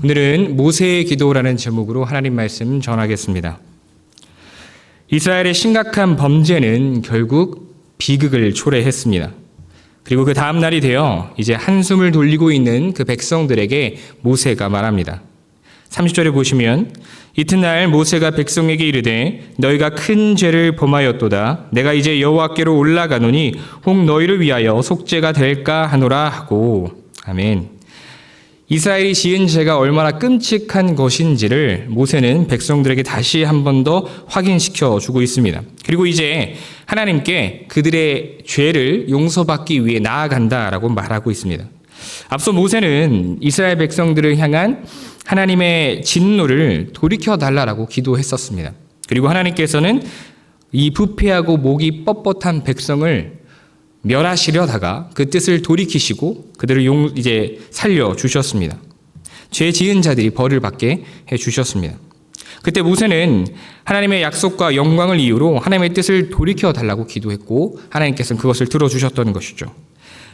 오늘은 모세의 기도라는 제목으로 하나님 말씀 전하겠습니다. 이스라엘의 심각한 범죄는 결국 비극을 초래했습니다. 그리고 그 다음 날이 되어 이제 한숨을 돌리고 있는 그 백성들에게 모세가 말합니다. 30절에 보시면 이튿날 모세가 백성에게 이르되 너희가 큰 죄를 범하였도다. 내가 이제 여호와께로 올라가노니 혹 너희를 위하여 속죄가 될까 하노라 하고. 아멘. 이스라엘이 지은 죄가 얼마나 끔찍한 것인지를 모세는 백성들에게 다시 한 번 더 확인시켜 주고 있습니다. 그리고 이제 하나님께 그들의 죄를 용서받기 위해 나아간다라고 말하고 있습니다. 앞서 모세는 이스라엘 백성들을 향한 하나님의 진노를 돌이켜달라고 기도했었습니다. 그리고 하나님께서는 이 부패하고 목이 뻣뻣한 백성을 멸하시려다가 그 뜻을 돌이키시고 그들을 이제 살려주셨습니다. 죄 지은 자들이 벌을 받게 해주셨습니다. 그때 모세는 하나님의 약속과 영광을 이유로 하나님의 뜻을 돌이켜달라고 기도했고 하나님께서는 그것을 들어주셨던 것이죠.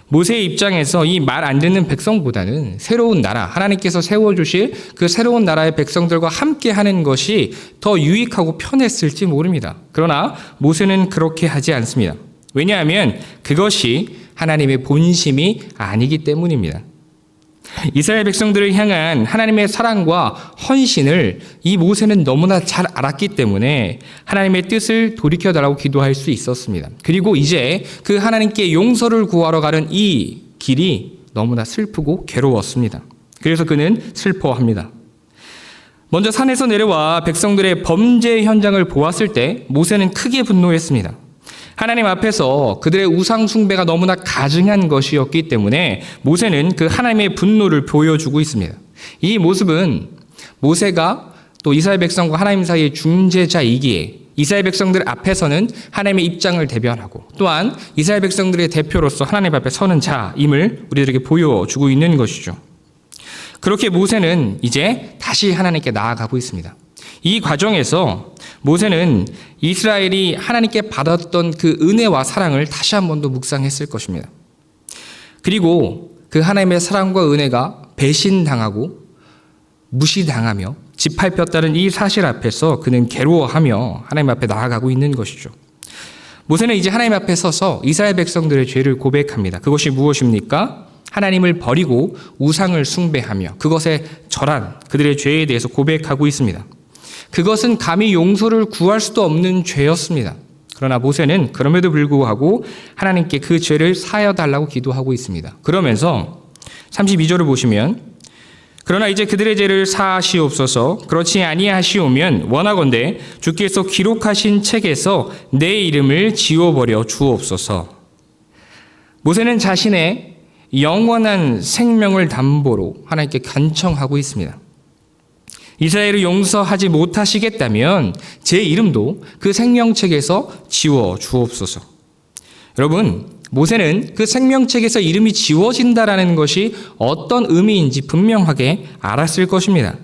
모세의 입장에서 이 말 안 듣는 백성보다는 새로운 나라, 하나님께서 세워주실 그 새로운 나라의 백성들과 함께 하는 것이 더 유익하고 편했을지 모릅니다. 그러나 모세는 그렇게 하지 않습니다. 왜냐하면 그것이 하나님의 본심이 아니기 때문입니다. 이스라엘 백성들을 향한 하나님의 사랑과 헌신을 이 모세는 너무나 잘 알았기 때문에 하나님의 뜻을 돌이켜달라고 기도할 수 있었습니다. 그리고 이제 그 하나님께 용서를 구하러 가는 이 길이 너무나 슬프고 괴로웠습니다. 그래서 그는 슬퍼합니다. 먼저 산에서 내려와 백성들의 범죄 현장을 보았을 때 모세는 크게 분노했습니다. 하나님 앞에서 그들의 우상 숭배가 너무나 가증한 것이었기 때문에 모세는 그 하나님의 분노를 보여주고 있습니다. 이 모습은 모세가 또 이스라엘 백성과 하나님 사이의 중재자이기에 이스라엘 백성들 앞에서는 하나님의 입장을 대변하고 또한 이스라엘 백성들의 대표로서 하나님 앞에 서는 자임을 우리들에게 보여주고 있는 것이죠. 그렇게 모세는 이제 다시 하나님께 나아가고 있습니다. 이 과정에서 모세는 이스라엘이 하나님께 받았던 그 은혜와 사랑을 다시 한 번 더 묵상했을 것입니다. 그리고 그 하나님의 사랑과 은혜가 배신당하고 무시당하며 짓밟혔다는 이 사실 앞에서 그는 괴로워하며 하나님 앞에 나아가고 있는 것이죠. 모세는 이제 하나님 앞에 서서 이스라엘 백성들의 죄를 고백합니다. 그것이 무엇입니까? 하나님을 버리고 우상을 숭배하며 그것에 절한 그들의 죄에 대해서 고백하고 있습니다. 그것은 감히 용서를 구할 수도 없는 죄였습니다. 그러나 모세는 그럼에도 불구하고 하나님께 그 죄를 사하여달라고 기도하고 있습니다. 그러면서 32절을 보시면 그러나 이제 그들의 죄를 사하시옵소서. 그렇지 아니하시오면 원하건대 주께서 기록하신 책에서 내 이름을 지워버려 주옵소서. 모세는 자신의 영원한 생명을 담보로 하나님께 간청하고 있습니다. 이스라엘을 용서하지 못하시겠다면 제 이름도 그 생명책에서 지워 주옵소서. 여러분, 모세는 그 생명책에서 이름이 지워진다라는 것이 어떤 의미인지 분명하게 알았을 것입니다.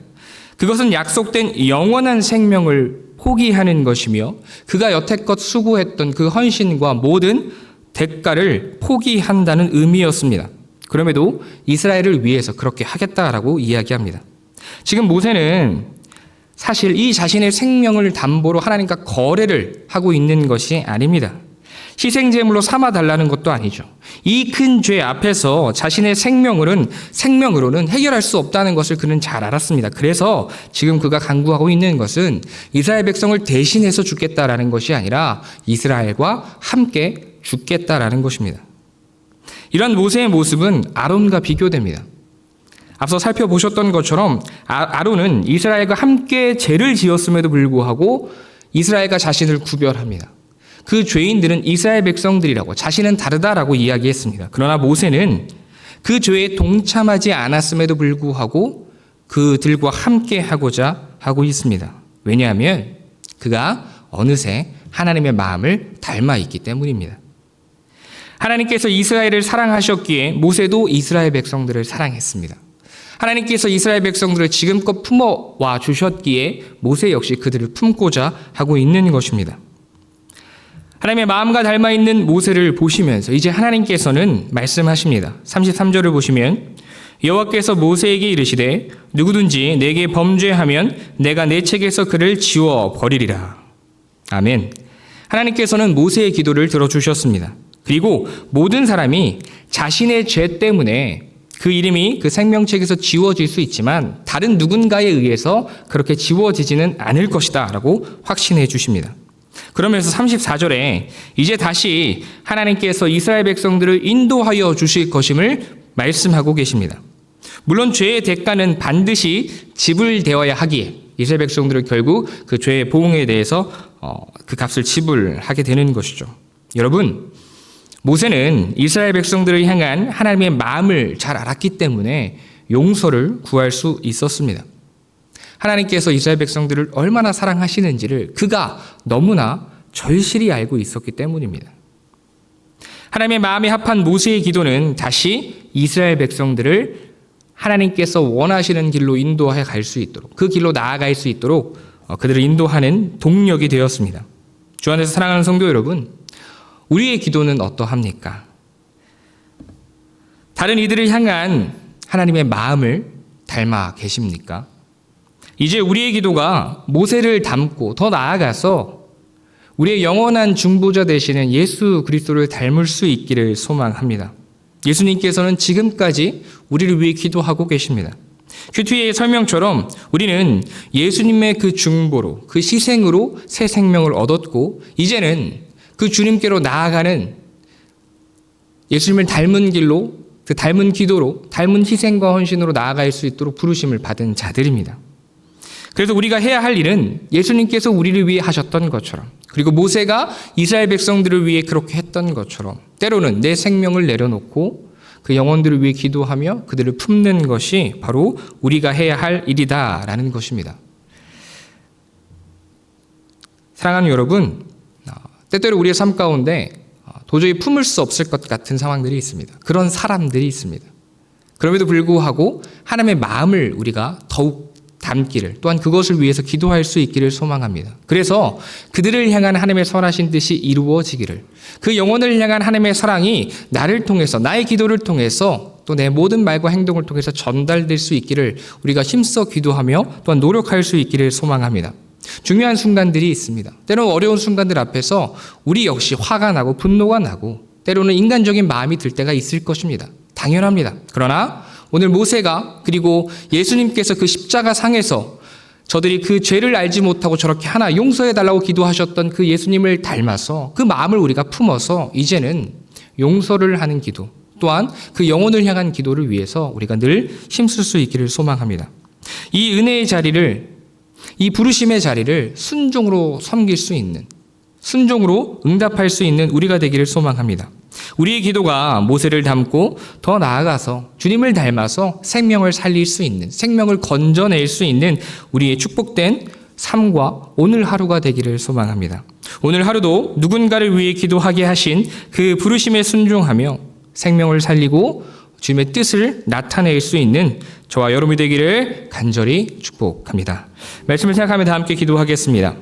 그것은 약속된 영원한 생명을 포기하는 것이며 그가 여태껏 수고했던 그 헌신과 모든 대가를 포기한다는 의미였습니다. 그럼에도 이스라엘을 위해서 그렇게 하겠다라고 이야기합니다. 지금 모세는 사실 이 자신의 생명을 담보로 하나님과 거래를 하고 있는 것이 아닙니다. 희생제물로 삼아달라는 것도 아니죠. 이 큰 죄 앞에서 자신의 생명으로는 해결할 수 없다는 것을 그는 잘 알았습니다. 그래서 지금 그가 간구하고 있는 것은 이스라엘 백성을 대신해서 죽겠다라는 것이 아니라 이스라엘과 함께 죽겠다라는 것입니다. 이런 모세의 모습은 아론과 비교됩니다. 앞서 살펴보셨던 것처럼 아론은 이스라엘과 함께 죄를 지었음에도 불구하고 이스라엘과 자신을 구별합니다. 그 죄인들은 이스라엘 백성들이라고 자신은 다르다라고 이야기했습니다. 그러나 모세는 그 죄에 동참하지 않았음에도 불구하고 그들과 함께 하고자 하고 있습니다. 왜냐하면 그가 어느새 하나님의 마음을 닮아 있기 때문입니다. 하나님께서 이스라엘을 사랑하셨기에 모세도 이스라엘 백성들을 사랑했습니다. 하나님께서 이스라엘 백성들을 지금껏 품어와 주셨기에 모세 역시 그들을 품고자 하고 있는 것입니다. 하나님의 마음과 닮아 있는 모세를 보시면서 이제 하나님께서는 말씀하십니다. 33절을 보시면 여호와께서 모세에게 이르시되 누구든지 내게 범죄하면 내가 내 책에서 그를 지워버리리라. 아멘. 하나님께서는 모세의 기도를 들어주셨습니다. 그리고 모든 사람이 자신의 죄 때문에 그 이름이 그 생명책에서 지워질 수 있지만 다른 누군가에 의해서 그렇게 지워지지는 않을 것이다 라고 확신해 주십니다. 그러면서 34절에 이제 다시 하나님께서 이스라엘 백성들을 인도하여 주실 것임을 말씀하고 계십니다. 물론 죄의 대가는 반드시 지불되어야 하기에 이스라엘 백성들은 결국 그 죄의 보응에 대해서 그 값을 지불하게 되는 것이죠. 여러분, 모세는 이스라엘 백성들을 향한 하나님의 마음을 잘 알았기 때문에 용서를 구할 수 있었습니다. 하나님께서 이스라엘 백성들을 얼마나 사랑하시는지를 그가 너무나 절실히 알고 있었기 때문입니다. 하나님의 마음에 합한 모세의 기도는 다시 이스라엘 백성들을 하나님께서 원하시는 길로 인도해 갈 수 있도록, 그 길로 나아갈 수 있도록 그들을 인도하는 동력이 되었습니다. 주 안에서 사랑하는 성도 여러분, 우리의 기도는 어떠합니까? 다른 이들을 향한 하나님의 마음을 닮아 계십니까? 이제 우리의 기도가 모세를 닮고 더 나아가서 우리의 영원한 중보자 되시는 예수 그리스도를 닮을 수 있기를 소망합니다. 예수님께서는 지금까지 우리를 위해 기도하고 계십니다. 큐티의 설명처럼 우리는 예수님의 그 중보로, 그 희생으로 새 생명을 얻었고 이제는 그 주님께로 나아가는 예수님을 닮은 길로, 그 닮은 기도로, 닮은 희생과 헌신으로 나아갈 수 있도록 부르심을 받은 자들입니다. 그래서 우리가 해야 할 일은 예수님께서 우리를 위해 하셨던 것처럼, 그리고 모세가 이스라엘 백성들을 위해 그렇게 했던 것처럼 때로는 내 생명을 내려놓고 그 영혼들을 위해 기도하며 그들을 품는 것이 바로 우리가 해야 할 일이다라는 것입니다. 사랑하는 여러분, 때때로 우리의 삶 가운데 도저히 품을 수 없을 것 같은 상황들이 있습니다. 그런 사람들이 있습니다. 그럼에도 불구하고 하나님의 마음을 우리가 더욱 담기를, 또한 그것을 위해서 기도할 수 있기를 소망합니다. 그래서 그들을 향한 하나님의 선하신 뜻이 이루어지기를, 그 영혼을 향한 하나님의 사랑이 나를 통해서, 나의 기도를 통해서 또 내 모든 말과 행동을 통해서 전달될 수 있기를 우리가 힘써 기도하며 또한 노력할 수 있기를 소망합니다. 중요한 순간들이 있습니다. 때로는 어려운 순간들 앞에서 우리 역시 화가 나고 분노가 나고 때로는 인간적인 마음이 들 때가 있을 것입니다. 당연합니다. 그러나 오늘 모세가 그리고 예수님께서 그 십자가 상에서 저들이 그 죄를 알지 못하고 저렇게 하나 용서해달라고 기도하셨던 그 예수님을 닮아서 그 마음을 우리가 품어서 이제는 용서를 하는 기도, 또한 그 영혼을 향한 기도를 위해서 우리가 늘 힘쓸 수 있기를 소망합니다. 이 은혜의 자리를, 이 부르심의 자리를 순종으로 섬길 수 있는, 순종으로 응답할 수 있는 우리가 되기를 소망합니다. 우리의 기도가 모세를 닮고 더 나아가서 주님을 닮아서 생명을 살릴 수 있는, 생명을 건져낼 수 있는 우리의 축복된 삶과 오늘 하루가 되기를 소망합니다. 오늘 하루도 누군가를 위해 기도하게 하신 그 부르심에 순종하며 생명을 살리고 주님의 뜻을 나타낼 수 있는 저와 여러분이 되기를 간절히 축복합니다. 말씀을 생각하며 다 함께 기도하겠습니다.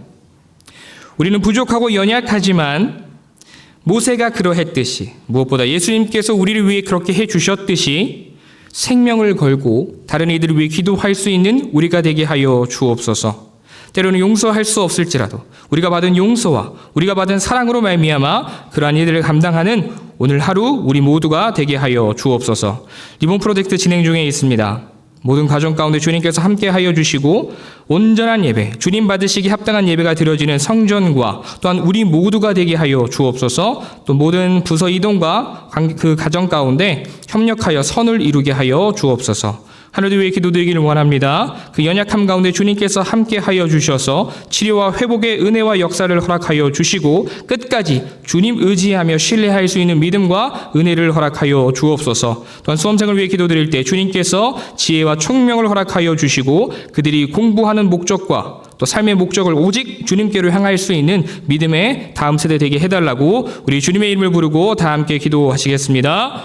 우리는 부족하고 연약하지만 모세가 그러했듯이, 무엇보다 예수님께서 우리를 위해 그렇게 해주셨듯이 생명을 걸고 다른 이들을 위해 기도할 수 있는 우리가 되게 하여 주옵소서. 때로는 용서할 수 없을지라도 우리가 받은 용서와 우리가 받은 사랑으로 말미암아 그러한 일들을 감당하는 오늘 하루 우리 모두가 되게 하여 주옵소서. 리본 프로젝트 진행 중에 있습니다. 모든 가정 가운데 주님께서 함께 하여 주시고 온전한 예배, 주님 받으시기 합당한 예배가 드려지는 성전과 또한 우리 모두가 되게 하여 주옵소서. 또 모든 부서 이동과 그 가정 가운데 협력하여 선을 이루게 하여 주옵소서. 하늘도 위해 기도드리기를 원합니다. 그 연약함 가운데 주님께서 함께 하여 주셔서 치료와 회복의 은혜와 역사를 허락하여 주시고 끝까지 주님 의지하며 신뢰할 수 있는 믿음과 은혜를 허락하여 주옵소서. 또한 수험생을 위해 기도드릴 때 주님께서 지혜와 총명을 허락하여 주시고 그들이 공부하는 목적과 또 삶의 목적을 오직 주님께로 향할 수 있는 믿음의 다음 세대 되게 해달라고 우리 주님의 이름을 부르고 다 함께 기도하시겠습니다.